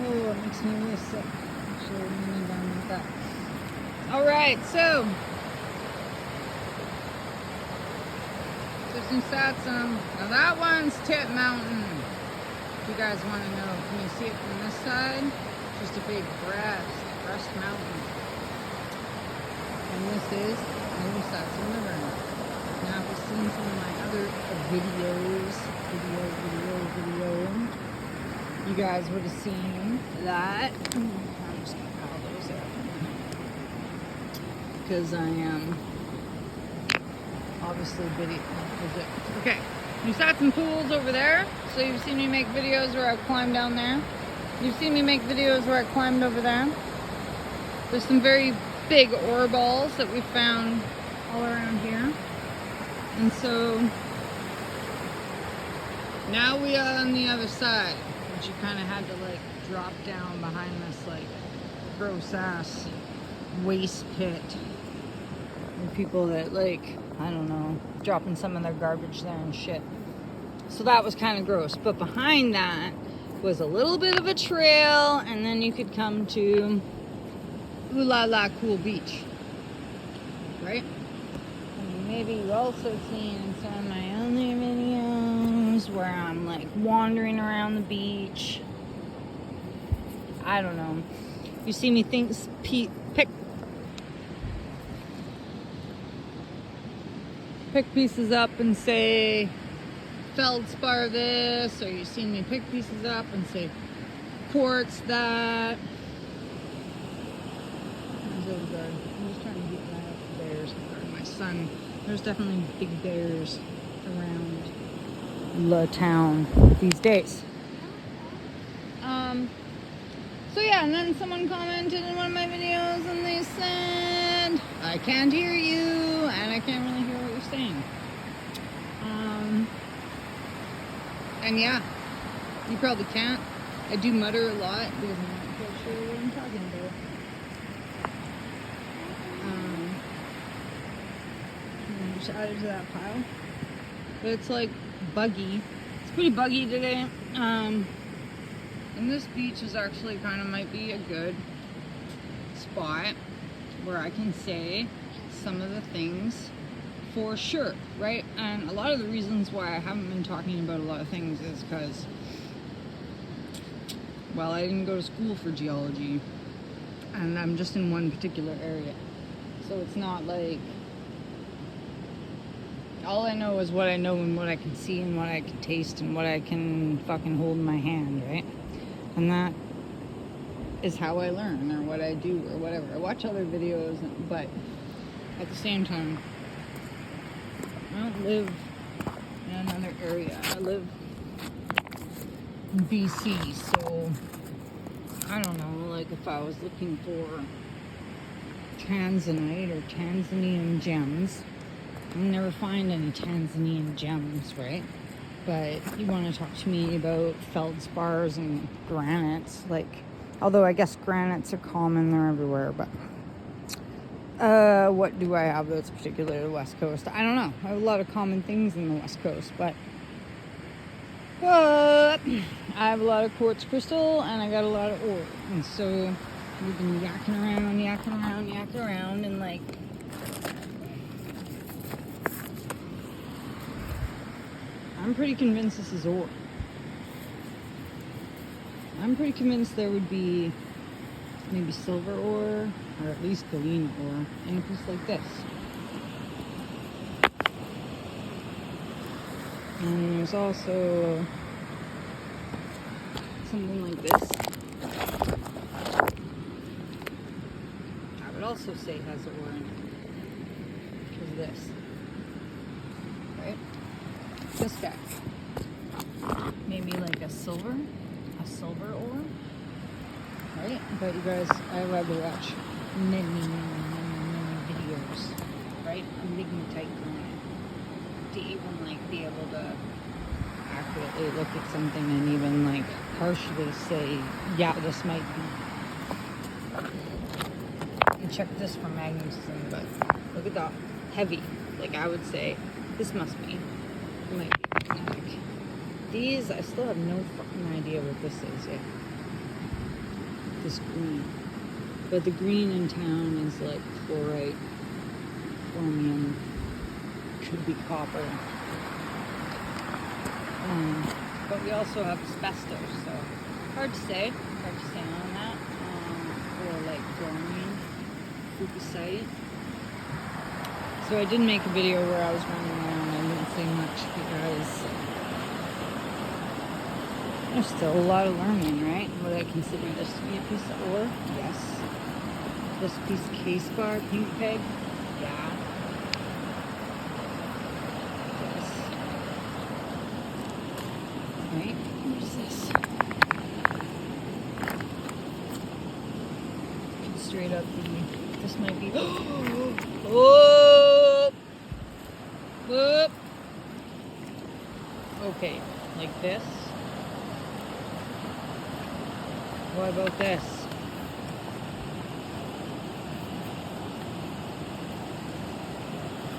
Oh, it makes me really sick. Actually, leaning down like that. All right, so some stats on. Now that one's Tip Mountain. If you guys want to know, can you see it from this side? Just a big breast mountain. And this is Stats in the River. Now, if you've seen some of my other videos, you guys would have seen that. I'm just gonna pile those out because I am obviously video. Okay, you saw some pools over there, so you've seen me make videos where I climbed down there. You've seen me make videos where I climbed over there. There's some very big ore balls that we found all around here. And so now we are on the other side, which you kind of had to like drop down behind this like gross ass waste pit. And people that like, I don't know, dropping some of their garbage there and shit. So that was kind of gross. But behind that was a little bit of a trail, and then you could come to Ooh La La Cool Beach, right? And maybe you also seen in some of my other videos where I'm like wandering around the beach. I don't know. You see me pick pieces up and say feldspar this, or you see me pick pieces up and say quartz that. I'm just trying to get that out the bears. My son, there's definitely big bears around the town these days. So yeah, and then someone commented in one of my videos and they said, I can't hear you, and I can't really hear what you're saying. And yeah, you probably can't. I do mutter a lot because I'm not quite sure what I'm talking about. Just added to that pile. But it's like buggy. It's pretty buggy today. And this beach is actually kind of might be a good spot where I can say some of the things for sure, right? And a lot of the reasons why I haven't been talking about a lot of things is because, well, I didn't go to school for geology, and I'm just in one particular area. So it's not like, all I know is what I know and what I can see and what I can taste and what I can fucking hold in my hand, right? And that is how I learn, or what I do, or whatever. I watch other videos, but at the same time, I don't live in another area. I live in BC, so I don't know, like if I was looking for Tanzanite or Tanzanian gems, I'll never find any Tanzanian gems, right? But you want to talk to me about feldspars and granites, like, although I guess granites are common, they're everywhere, but what do I have that's particular to the West Coast? I don't know. I have a lot of common things in the West Coast, but I have a lot of quartz crystal and I got a lot of ore, and so we've been yakking around, and like, I'm pretty convinced this is ore. I'm pretty convinced there would be maybe silver ore, or at least Galena ore, in a piece like this. And there's also something like this. I would also say it has ore in it. Which is this. Right? This guy. Maybe like a silver ore. Right? But you guys, I love to watch many videos, right? On magnetite granite to even like be able to accurately look at something and even like partially say, yeah, this might be. And check this for magnetism, but look at that heavy. Like I would say, this must be. It might be magnetic. These, I still have no fucking idea what this is yet. this green. But the green in town is like fluorite, chromium, could be copper. But we also have asbestos, so hard to say on that. Or like bromine, fucusite. So I did make a video where I was running around. I didn't say much because there's still a lot of learning, right? Would I consider this to be a piece of ore? Yes. This piece of K-spar, pink peg? Yeah. Yes. Right? What is this? Straight up the... This might be... Whoop! Whoop! Okay, like this. What about this?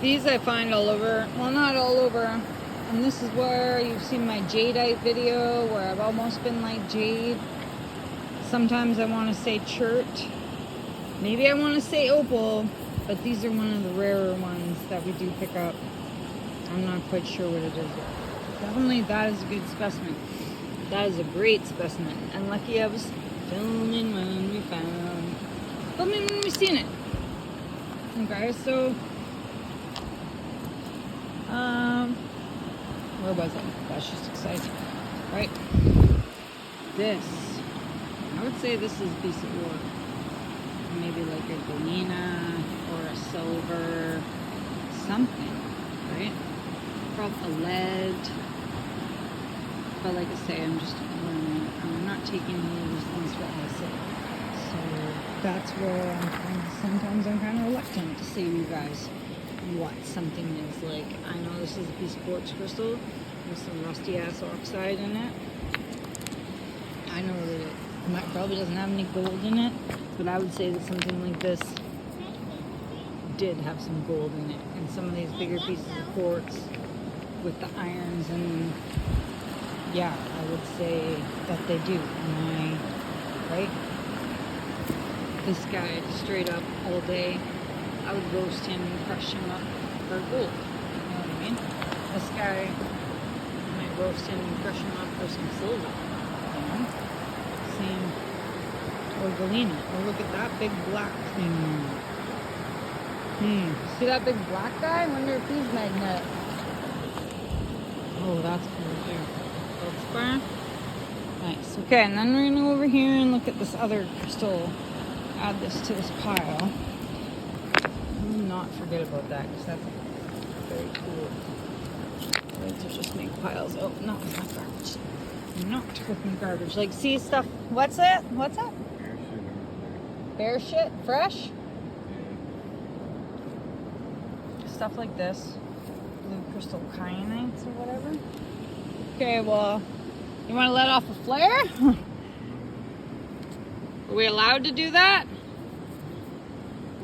These I find all over. Well, not all over. And this is where you've seen my jadeite video where I've almost been like jade. Sometimes I want to say chert. Maybe I want to say opal. But these are one of the rarer ones that we do pick up. I'm not quite sure what it is yet. Definitely that is a good specimen. That is a great specimen. And lucky I was filming when we found. Filming when we seen it. Okay, so where was I? That's just exciting. Right? This. I would say this is a piece of ore. Maybe like a Galena or a silver. Something. Right? Probably a lead. But like I say, I'm just learning. I'm not taking any of these things for what I say. So that's where sometimes I'm kind of reluctant to say to you guys what something is. Like, I know this is a piece of quartz crystal with some rusty ass oxide in it. I know that it probably doesn't have any gold in it, but I would say that something like this did have some gold in it. And some of these bigger pieces of quartz with the irons, and yeah, I would say that they do. Right? This guy, straight up all day, I would roast him and crush him up for gold. You know what I mean? This guy, I might roast him and crush him up for some silver. You know? Same. Or Galena. Or look at that big black thing. See that big black guy? I wonder if he's magnetic. Oh, that's cool too. Feldspar. Nice. Okay, and then we're going to go over here and look at this other crystal. Add this to this pile. Not forget about that, because that's very cool. I like to just make piles. Oh, not with my garbage. Not with my garbage. Like, see stuff. What's it? What's that? Bear shit? Fresh? Stuff like this. Blue crystal kyanites or whatever. Okay, well, you want to let off a flare? Are we allowed to do that?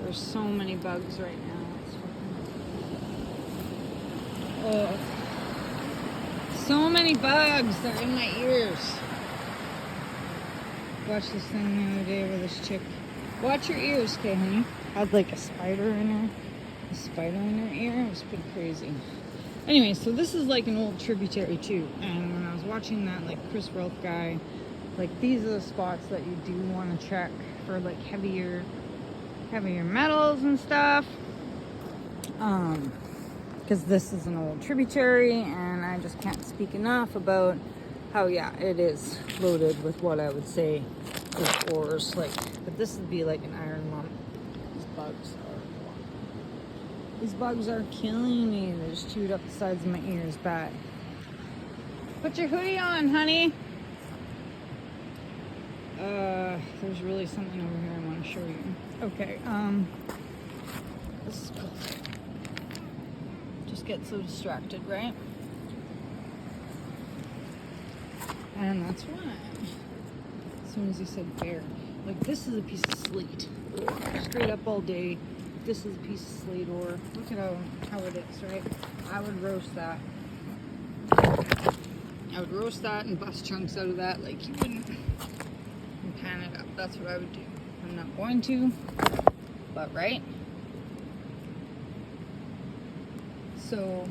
There's so many bugs right now. Oh, so many bugs. They're in my ears. Watched this thing the other day with this chick. Watch your ears, okay, honey? Had like a spider in her ear. It was pretty crazy. Anyway, so this is like an old tributary too. And when I was watching that, like Chris Rolfe guy, like these are the spots that you do want to check for like heavier metals and stuff. Because this is an old tributary, and I just can't speak enough about how, yeah, it is loaded with what I would say is ores. Like, but this would be like an iron lump. These bugs are killing me. They just chewed up the sides of my ears bad. Put your hoodie on, honey. There's really something over here I want to show you. Okay, this is cool. Just get so distracted, right? And that's why. As soon as he said bear. Like, this is a piece of slate ore. Straight up all day. This is a piece of slate ore. Look at how it is, right? I would roast that. I would roast that and bust chunks out of that like you wouldn't. And pan it up. That's what I would do. I'm not going to, but right? So,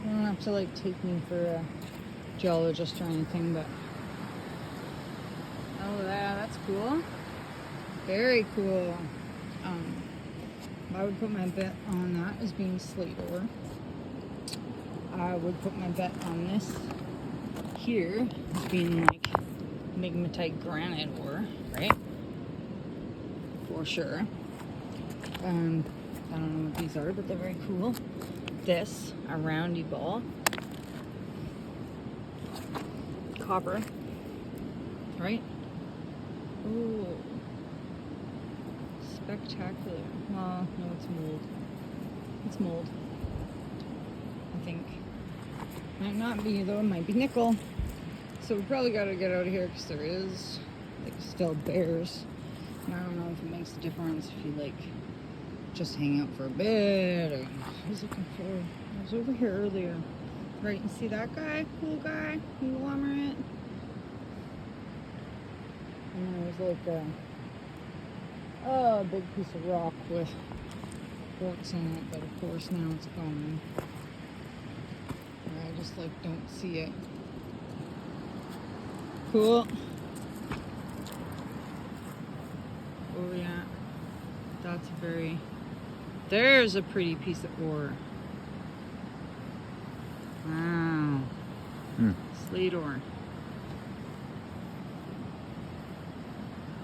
you don't have to like take me for a geologist or anything, but oh yeah, that's cool. Very cool. I would put my bet on that as being slate ore. I would put my bet on this here as being like migmatite granite ore, right? For sure. I don't know what these are, but they're very cool. This, a roundy ball. Copper. Right? Ooh. Spectacular. Well, no, it's mold. It's mold. I think. Might not be, though. It might be nickel. So we probably got to get out of here because there is, like, still bears. And I don't know if it makes a difference if you, like, just hang out for a bit. Or I was looking for, I was over here earlier. Right, and see that guy? Cool guy? Conglomerate. And there was like a big piece of rock with quartz in it, but of course now it's gone. I just like don't see it. Cool. Oh yeah, that's very, there's a pretty piece of ore. Wow. Slate ore.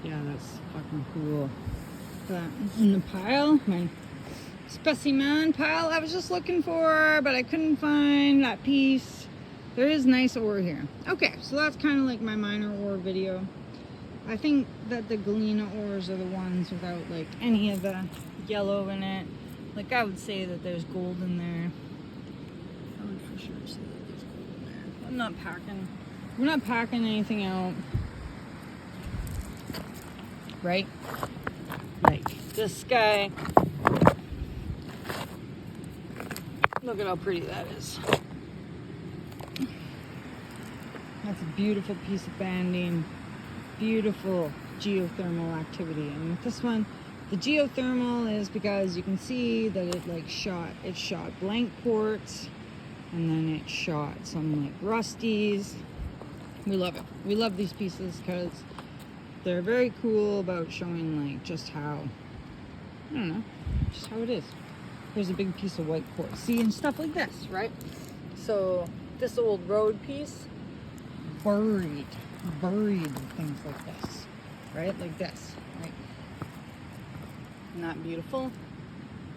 Yeah, that's fucking cool. That in the pile, my specimen pile I was just looking for, but I couldn't find that piece. There is nice ore here. Okay, so that's kind of like my minor ore video. I think that the Galena ores are the ones without like any of the yellow in it. Like I would say that there's gold in there. I would for sure say that there's gold in there. I'm not packing. We're not packing anything out. Right? Like this guy. Look at how pretty that is. That's a beautiful piece of banding. Beautiful geothermal activity. And with this one, the geothermal is because you can see that it shot blank quartz and then it shot some like rusties. We love it. We love these pieces because they're very cool about showing like just how, I don't know, just how it is. Here's a big piece of white quartz. See, and stuff like this, right? So this old road piece, buried in things like this, right? Like this, right? Isn't that beautiful?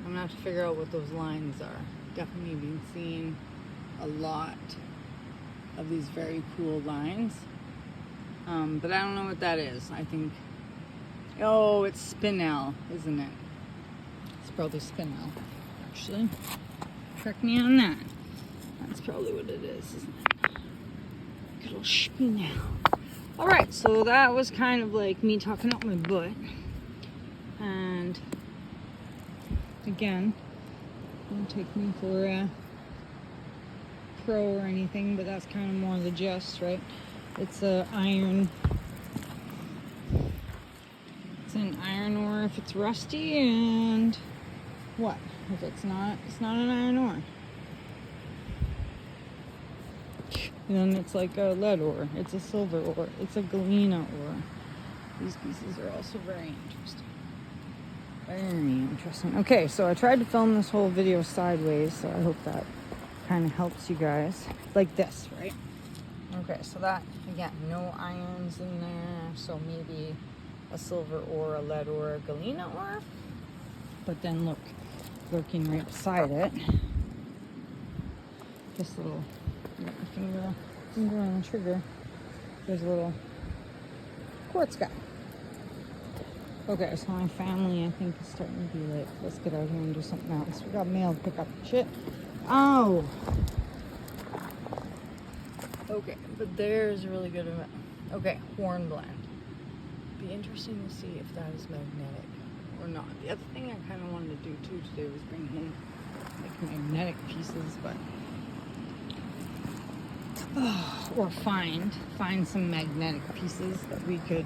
I'm gonna have to figure out what those lines are. Definitely been seeing a lot of these very cool lines. But I don't know what that is. I think, oh, it's spinel, isn't it? It's probably spinel, actually. Correct me on that. That's probably what it is, isn't it? Good old spinel. Alright, so that was kind of like me talking out my butt. And again, don't take me for a pro or anything, but that's kind of more the gist, right? It's a iron. It's an iron ore if it's rusty, and what if it's not? It's not an iron ore. And then it's like a lead ore. It's a silver ore. It's a Galena ore. These pieces are also very interesting. Very interesting. Okay, so I tried to film this whole video sideways, so I hope that kind of helps you guys. Like this, right? Okay, so that, again, no irons in there, so maybe a silver ore, a lead ore, a Galena ore. But then look, lurking right beside it, this little, finger on the trigger, there's a little quartz guy. Okay, so my family, I think, is starting to be like, let's get out here and do something else. We got mail to pick up. Shit. Oh! Okay, but there's a really good amount. Okay, hornblende. Be interesting to see if that is magnetic or not. The other thing I kind of wanted to do too today was bring in like magnetic pieces, but or find some magnetic pieces that we could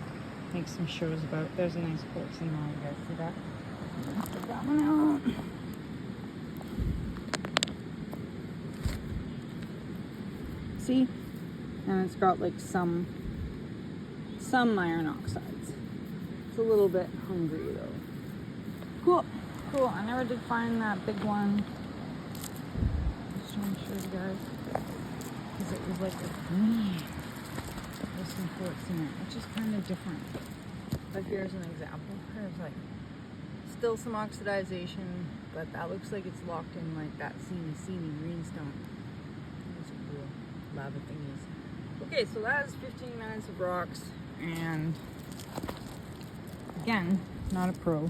make some shows about. There's a nice quartz in there, you guys see that? Put that one out. See? And it's got like some iron oxides. It's a little bit hungry though. Cool. Cool. I never did find that big one. Just trying to show you guys. Because it was like a green. There's some quartz in it, which is kind of different. But here's an example. There's like still some oxidization, but that looks like it's locked in like that seamy greenstone. Those are cool lava thingies. Okay, so that is 15 minutes of rocks, and again, not a pro.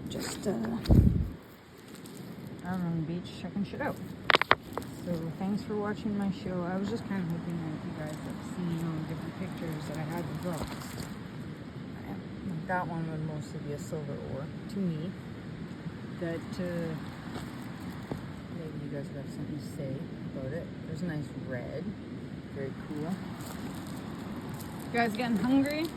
Just out on the beach checking shit out. So thanks for watching my show. I was just kind of hoping that you guys have seen all the different pictures that I had with rocks. That one would mostly be a silver ore to me. That maybe you guys would have something to say about it. There's a nice red. Very cool. You guys getting hungry?